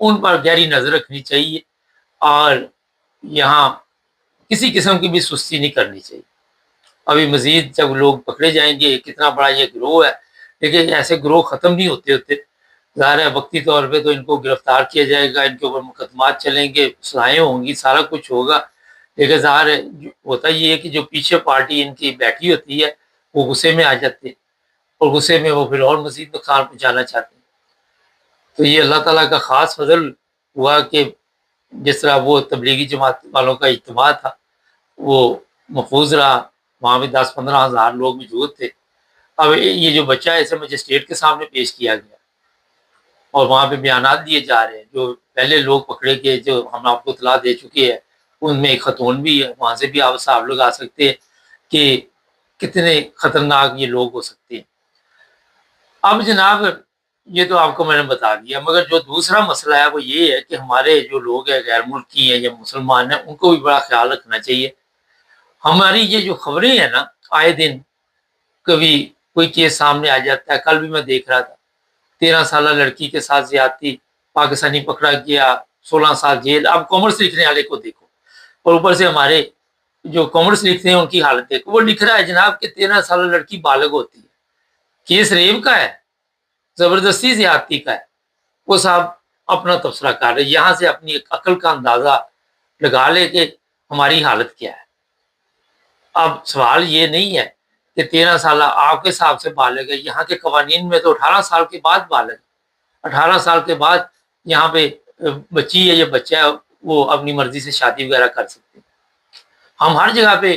ان پر گہری نظر رکھنی چاہیے اور یہاں کسی قسم کی بھی سستی نہیں کرنی چاہیے. ابھی مزید جب لوگ پکڑے جائیں گے، کتنا بڑا یہ گروہ ہے، لیکن ایسے گروہ ختم نہیں ہوتے. ظاہر ہے وقتی طور پہ تو ان کو گرفتار کیا جائے گا، ان کے اوپر مقدمات چلیں گے، سزائیں ہوں گی، سارا کچھ ہوگا، لیکن ظاہر ہے ہوتا یہ ہے کہ جو پیچھے پارٹی ان کی بیٹھی ہوتی ہے وہ غصے میں آ جاتے ہیں اور غصے میں وہ پھر اور مزید نقصان پہنچانا چاہتے ہیں. تو یہ اللہ تعالیٰ کا خاص فضل ہوا کہ جس طرح وہ تبلیغی جماعت والوں کا اجتماع تھا وہ محفوظ رہا، وہاں بھی 10-15 ہزار لوگ موجود تھے. اب یہ جو بچہ ہے اسے مجسٹریٹ کے سامنے پیش کیا گیا اور وہاں پہ بیانات دیے جا رہے ہیں. جو پہلے لوگ پکڑے گئے جو ہم آپ کو اطلاع دے چکے ہیں ان میں ایک خاتون بھی ہے، وہاں سے بھی آپ صاحب لوگ آ سکتے ہیں کہ کتنے خطرناک یہ لوگ ہو سکتے ہیں. اب جناب یہ تو آپ کو میں نے بتا دیا، مگر جو دوسرا مسئلہ ہے وہ یہ ہے کہ ہمارے جو لوگ ہیں غیر ملکی ہیں یا مسلمان ہیں ان کو بھی بڑا خیال رکھنا چاہیے. ہماری یہ جو خبریں ہیں نا، آئے دن کبھی کوئی کیس سامنے آ جاتا ہے. کل بھی میں دیکھ رہا تھا 13 سالہ لڑکی کے ساتھ زیادتی، پاکستانی پکڑا گیا، 16 سال جیل. اب کامرس لکھنے والے کو دیکھو اور اوپر سے ہمارے جو کامرس لکھتے ہیں ان کی حالت دیکھو. وہ لکھ رہا ہے جناب کہ 13 سالہ لڑکی بالغ ہوتی ہے، کیس ریپ کا ہے، زبردستی زیادتی کا ہے. وہ صاحب اپنا تبصرہ کر رہے، یہاں سے اپنی ایک عقل کا اندازہ لگا لے کہ ہماری حالت کیا ہے. اب سوال یہ نہیں ہے کہ 13 سالہ آپ کے حساب سے بالغ ہے، یہاں کے قوانین میں تو 18 سال کے بعد بالغ ہے. 18 سال کے بعد یہاں پہ بچی ہے یا بچہ ہے وہ اپنی مرضی سے شادی وغیرہ کر سکتے ہیں. ہم ہر جگہ پہ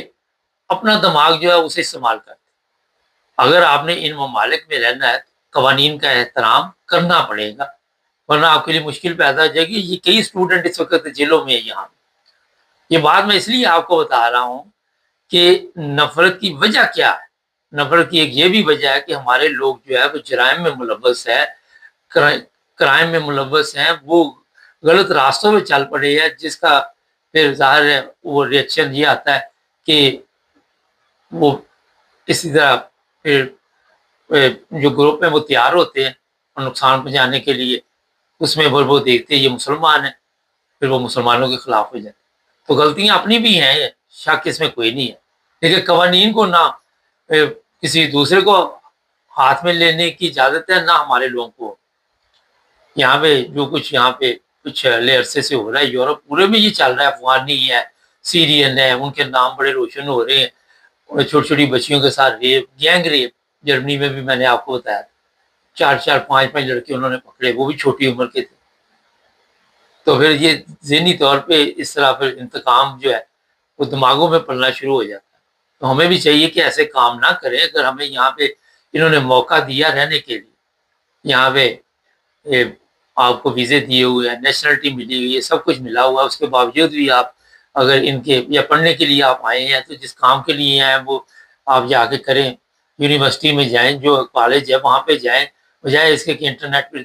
اپنا دماغ جو ہے اسے استعمال کرتے ہیں. اگر آپ نے ان ممالک میں رہنا ہے قوانین کا احترام کرنا پڑے گا، ورنہ آپ کے لیے مشکل پیدا ہو جائے گی. یہ کئی اسٹوڈنٹ اس وقت جیلوں میں ہے. یہاں یہ بات میں اس لیے آپ کو بتا رہا ہوں کہ نفرت کی وجہ کیا ہے. نفرت کی ایک یہ بھی وجہ ہے کہ ہمارے لوگ جو ہے وہ جرائم میں ملوث ہے، کرائم میں ملوث ہیں، وہ غلط راستوں میں چل پڑے ہیں، جس کا پھر ظاہر ہے وہ ریئیکشن یہ آتا ہے کہ وہ اسی طرح پھر جو گروپ میں وہ تیار ہوتے ہیں اور نقصان پہنچانے کے لیے، اس میں وہ دیکھتے ہیں یہ مسلمان ہیں پھر وہ مسلمانوں کے خلاف ہو جاتے ہیں. تو غلطیاں اپنی بھی ہیں، شک اس میں کوئی نہیں ہے، لیکن قوانین کو نہ کسی دوسرے کو ہاتھ میں لینے کی اجازت ہے نہ ہمارے لوگوں کو. یہاں پہ جو کچھ یہاں پہ کچھ اگلے عرصے سے ہو رہا ہے یورپ پورے میں یہ چل رہا ہے، افغانی ہے، سیرین ہے، ان کے نام بڑے روشن ہو رہے ہیں. چھوٹی چھوٹی بچیوں کے ساتھ ریپ، گینگ ریپ. جرمنی میں بھی میں نے آپ کو بتایا 4-4 5-5 لڑکے انہوں نے پکڑے، وہ بھی چھوٹی عمر کے تھے. تو پھر یہ ذہنی طور پہ اس طرح پھر انتقام جو ہے وہ دماغوں میں پلنا شروع ہو جاتا ہے. تو ہمیں بھی چاہیے کہ ایسے کام نہ کریں. اگر ہمیں یہاں پہ انہوں نے موقع دیا رہنے کے لیے، یہاں پہ آپ کو ویزے دیے ہوئے ہیں، نیشنلٹی ملی ہوئی ہے، سب کچھ ملا ہوا ہے، اس کے باوجود بھی آپ اگر ان کے یا پڑھنے کے لیے آپ آئے ہیں تو جس کام کے لیے آئے ہیں وہ آپ جا کے کریں. یونیورسٹی میں جائیں، جو کالج ہے وہاں پہ جائیں، بجائے اس کے کہ انٹرنیٹ پہ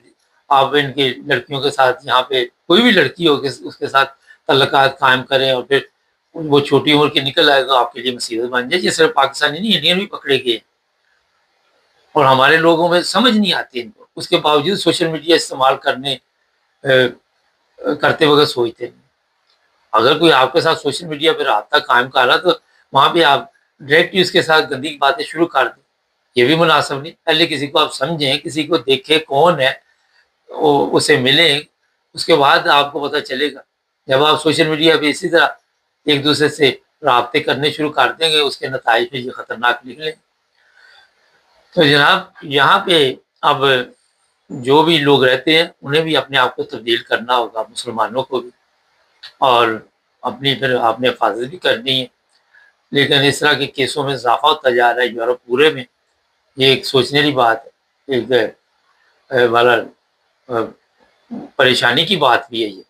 آپ ان کی لڑکیوں کے ساتھ یہاں پہ کوئی بھی لڑکی ہو کہ اس کے ساتھ تعلقات قائم کریں اور پھر وہ چھوٹی عمر کی نکل آئے گا آپ کے لیے مصیبت بن جائے. یہ صرف پاکستانی نہیں، انڈین بھی پکڑے گئے اور ہمارے لوگوں میں سمجھ نہیں آتی ان کو. اس کے باوجود سوشل میڈیا استعمال کرتے وقت سوچتے نہیں. اگر کوئی آپ کے ساتھ سوشل میڈیا پہ رابطہ قائم کر رہا تو وہاں پہ آپ ڈائریکٹلی اس کے ساتھ گندی باتیں شروع کر دیں، یہ بھی مناسب نہیں. پہلے کسی کو آپ سمجھیں، کسی کو دیکھیں کون ہے، اسے ملیں، اس کے بعد آپ کو پتہ چلے گا. جب آپ سوشل میڈیا پہ اسی طرح ایک دوسرے سے رابطے کرنے شروع کر دیں گے اس کے نتائج پہ یہ خطرناک نکلیں. تو جناب یہاں پہ اب جو بھی لوگ رہتے ہیں انہیں بھی اپنے آپ کو تبدیل کرنا ہوگا، مسلمانوں کو بھی، اور اپنی پھر آپ نے حفاظت بھی کرنی ہے. لیکن اس طرح کے کیسوں میں اضافہ ہوتا جا رہا ہے یورپ پورے میں. یہ ایک سوچنے کی بات ہے، ایک والا پریشانی کی بات بھی ہے یہ.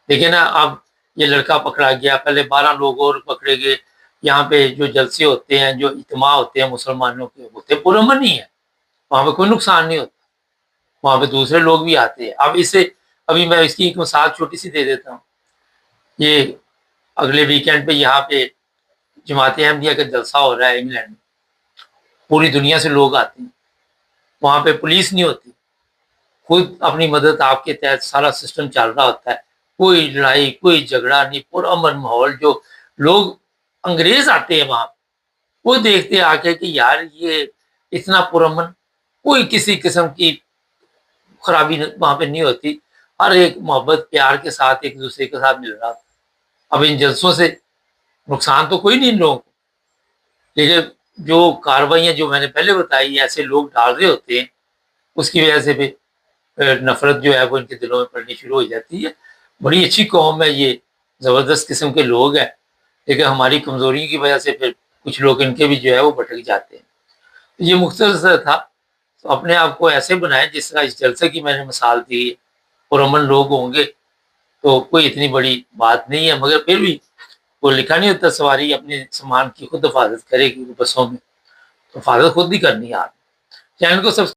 دیکھیں نا اب یہ لڑکا پکڑا گیا، پہلے 12 لوگ اور پکڑے گئے. یہاں پہ جو جلسے ہوتے ہیں، جو اجتماع ہوتے ہیں مسلمانوں کے، ہوتے پرامن ہی ہے، وہاں پہ کوئی نقصان نہیں ہوتا، وہاں پہ دوسرے لوگ بھی آتے ہیں. اب اس سے ابھی میں اس کی ایک مثال چھوٹی سی دے دیتا ہوں. یہ اگلے ویکینڈ پہ یہاں پہ جماعت احمدیہ کا جلسہ ہو رہا ہے انگلینڈ میں، پوری دنیا سے لوگ آتے ہیں. وہاں پہ پولیس نہیں ہوتی، خود اپنی مدد آپ کے تحت سارا سسٹم چل رہا ہوتا ہے، کوئی لڑائی کوئی جھگڑا نہیں، پرامن ماحول. جو لوگ انگریز آتے ہیں وہاں، وہ دیکھتے ہیں آ کے کہ یار یہ اتنا پرامن، کوئی کسی قسم کی خرابی وہاں پہ نہیں ہوتی، ہر ایک محبت پیار کے ساتھ ایک دوسرے کے ساتھ مل رہا. اب ان جلسوں سے نقصان تو کوئی نہیں ان لوگوں کو، لیکن جو کارروائیاں جو میں نے پہلے بتائی ایسے لوگ ڈال رہے ہوتے ہیں، اس کی وجہ سے پھر نفرت جو ہے وہ ان کے دلوں میں پڑنی شروع ہو جاتی ہے. بڑی اچھی قوم ہے یہ، زبردست قسم کے لوگ ہیں، لیکن ہماری کمزوری کی وجہ سے پھر کچھ لوگ ان کے بھی جو ہے وہ بھٹک جاتے ہیں. یہ مختصر تھا. تو اپنے آپ کو ایسے بنائیں جس طرح اس جلسے کی میں نے مثال دی ہے، پرامن لوگ ہوں گے تو کوئی اتنی بڑی بات نہیں ہے، مگر پھر بھی وہ لکھا نہیں ہوتا سواری اپنے سامان کی خود حفاظت کرے گی بسوں میں، تو حفاظت خود بھی کرنی ہے آپ. چینل کو سب